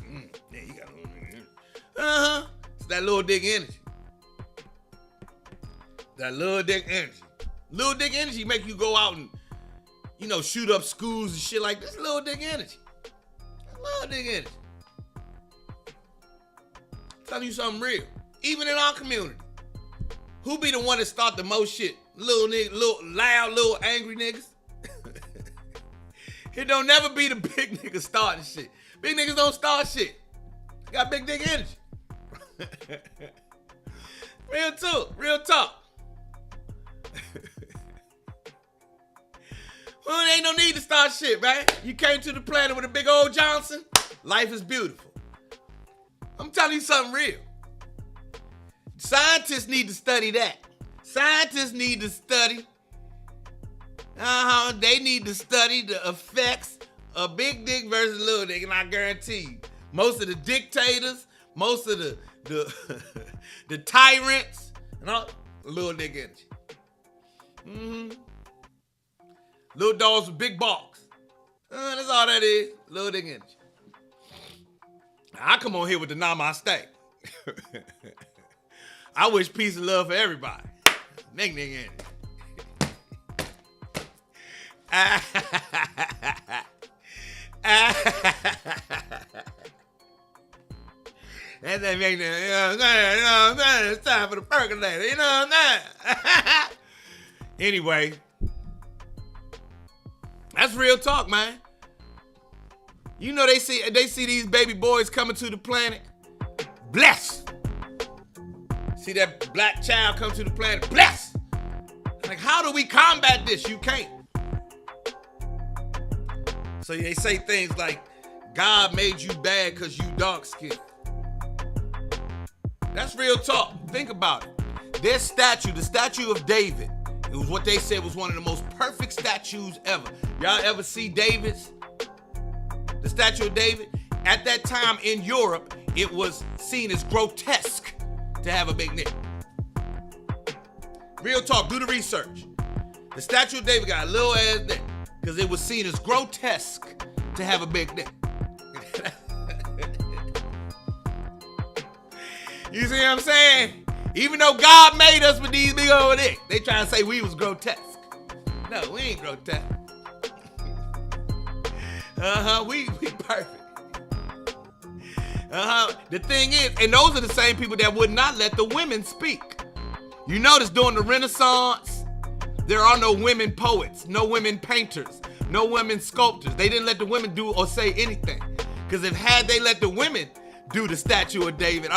yeah, you got a little dick. It's that little dick energy. That little dick energy. Little dick energy make you go out and, shoot up schools and shit like this. Little dick energy. Little dick energy. I'm telling you something real. Even in our community. Who be the one that start the most shit? Little nigga, little loud, little angry niggas. It don't never be the big niggas starting shit. Big niggas don't start shit. Got big dick energy. Real talk. Well, there ain't no need to start shit, man. You came to the planet with a big old Johnson. Life is beautiful. I'm telling you something real. Scientists need to study that. Scientists need to study. They need to study the effects of big dick versus little dick, and I guarantee you, most of the dictators, most of the the tyrants, and all, little dick energy. Little dogs with big balls. That's all that is. Little dick energy. I come on here with the Namste. I wish peace and love for everybody. Nigga energy. And they make that, it's time for the percolator, you know what I'm saying? Anyway, that's real talk, man. You know they see these baby boys coming to the planet, blessed. See that black child come to the planet, blessed. Like, how do we combat this? You can't. So they say things like, God made you bad because you dark skinned. That's real talk. Think about it. Their statue, the statue of David, it was what they said was one of the most perfect statues ever. Y'all ever see David's? The statue of David? At that time in Europe, it was seen as grotesque to have a big neck. Real talk, do the research. The statue of David got a little ass neck because it was seen as grotesque to have a big neck. You see what I'm saying? Even though God made us with these big old necks, they try to say we was grotesque. No, we ain't grotesque. We perfect. The thing is, and those are the same people that would not let the women speak. You notice during the Renaissance, there are no women poets, no women painters, no women sculptors. They didn't let the women do or say anything. Because if had they let the women do the statue of David,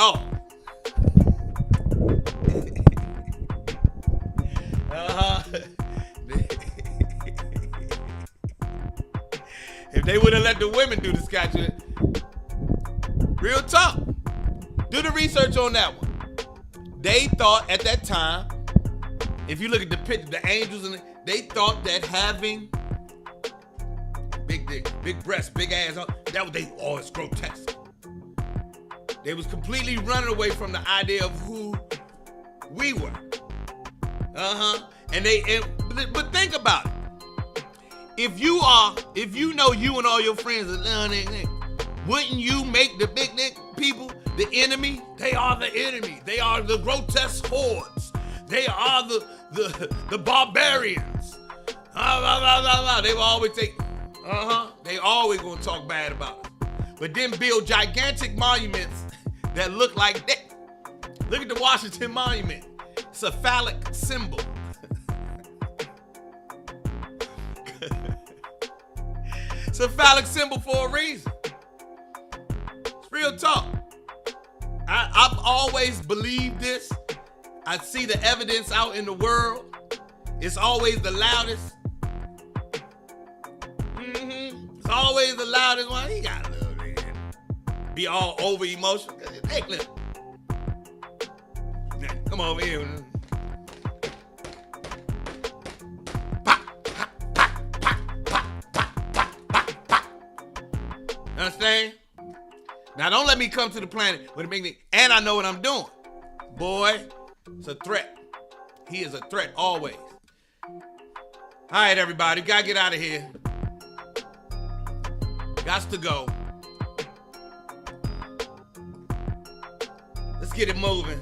if they would have let the women do the statue, real talk, do the research on that one. They thought at that time, if you look at the picture, the angels, they thought that having big dick, big breasts, big ass, that was it's grotesque. They was completely running away from the idea of who we were. But think about it. If you know you and all your friends are long neck, wouldn't you make the big neck people the enemy? They are the enemy. They are the grotesque hordes. They are the barbarians. They will always take, they always gonna talk bad about us. But then build gigantic monuments that look like that. Look at the Washington Monument. It's a phallic symbol. It's a phallic symbol for a reason. It's real talk. I've always believed this. I see the evidence out in the world. It's always the loudest. It's always the loudest one. He got a little bit. Be all over emotional. Hey, look. Come over here. Understand? Now don't let me come to the planet with a big nigga, and I know what I'm doing. Boy, it's a threat. He is a threat always. All right, everybody, gotta get out of here. Gots to go. Let's get it moving.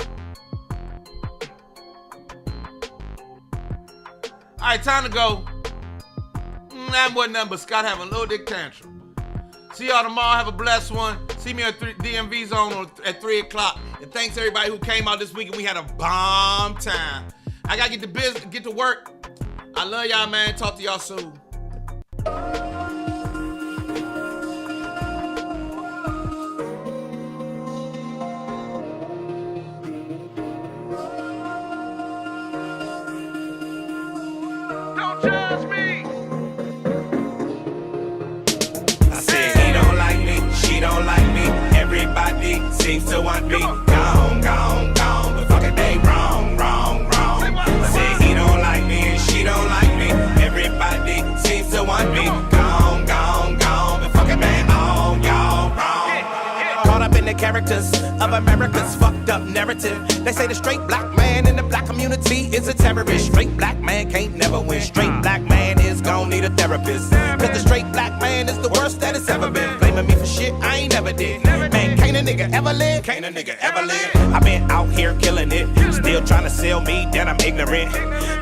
All right, time to go. That wasn't nothing but Scott having a little dick tantrum. See y'all tomorrow. Have a blessed one. See me at DMV Zone at 3 o'clock. And thanks everybody who came out this week and we had a bomb time. I gotta get to work. I love y'all, man. Talk to y'all soon. Don't judge me. I said he don't like me, she don't like me. Everybody seems to want me. Gone, gone, gone. But fuck it, they wrong, wrong, wrong. I said he don't like me and she don't like me. Everybody seems to want me. Gone, gone, gone. But fuck it, man, all y'all wrong. Caught up in the characters of America's fucked up narrative. They say the straight black man in the black community is a terrorist. Straight black man can't never win. Straight black man is gon' need a therapist. Cause the straight black man is the worst that it's ever been. Blaming me for shit I ain't never did. Man, can't a nigga ever live? Can't a nigga ever live? I been out here killing it. Still trying to sell me that I'm ignorant.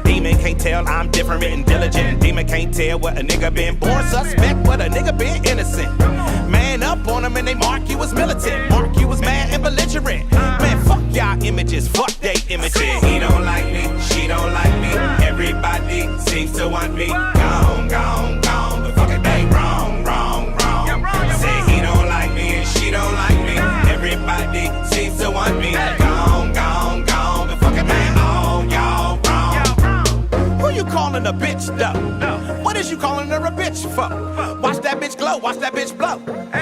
Demon can't tell I'm different and diligent. Demon can't tell what a nigga been. Born suspect, but a nigga been innocent. Man up on them and they mark you as militant. Mark you as mad and belligerent. Man, fuck y'all images, fuck they images. He don't like me, she don't like me. Everybody seems to want me. Gone, gone, gone. But fuck it, they wrong, wrong, wrong. Say he don't like me and she don't like me. Everybody seems to want me. Gone, gone, gone. But fuck it, man, all y'all wrong. Who you calling a bitch though? What is you calling her a bitch for? Watch that bitch glow blow, watch that bitch blow.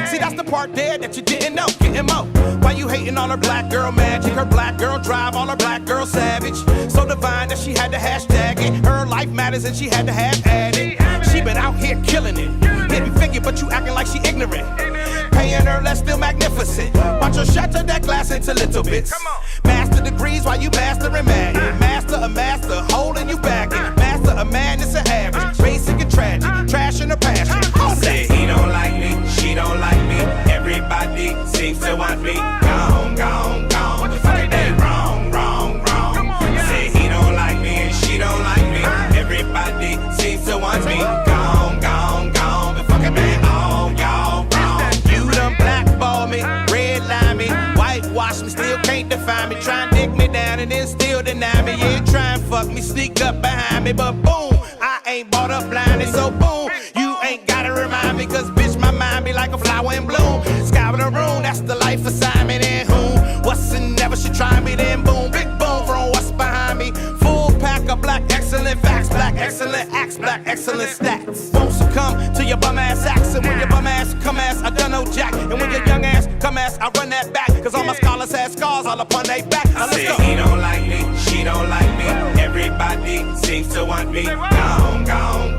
See, that's the part there that you didn't know. Getting mo. Why you hating on her black girl magic? Her black girl drive, all her black girl savage. So divine that she had to hashtag it. Her life matters and she had to have at it. She been out here killing it. Hidden figure, but you acting like she ignorant. Paying her less, still magnificent. Watch her shatter that glass into little bits. Master degrees while you mastering maggot. Master a master, holding you back. Master a madness and average. Basic and tragic, trash in her passion. Said he don't like me, she don't like me. Everybody seems to want me. Gone, gone, gone. The fucking day wrong, wrong, wrong. Said he don't like me and she don't like me. Everybody seems to want me. Gone, gone, gone. The fucking day all y'all wrong. You done blackball me, redline me, whitewash me, still can't define me. Try and dig me down and then still deny me. Yeah, try and fuck me, sneak up behind me, but boom, I ain't bought up blinded, so boom, you ain't gotta remind me, cause bitch, my mind be like a flower in bloom. Sky in the room, that's the life assignment, and whom, what's and never should try me, then boom, big boom from what's behind me. Full pack of black excellent facts, black excellent acts, black excellent stats. Won't succumb to your bum ass acts, and when your bum ass come ass, I done no jack, and when your young ass come ass, I run that back, cause all my scholars had scars all upon they back. Now let's Said go. he don't like me, she don't like me. Everybody seems to want me. Gone, gone,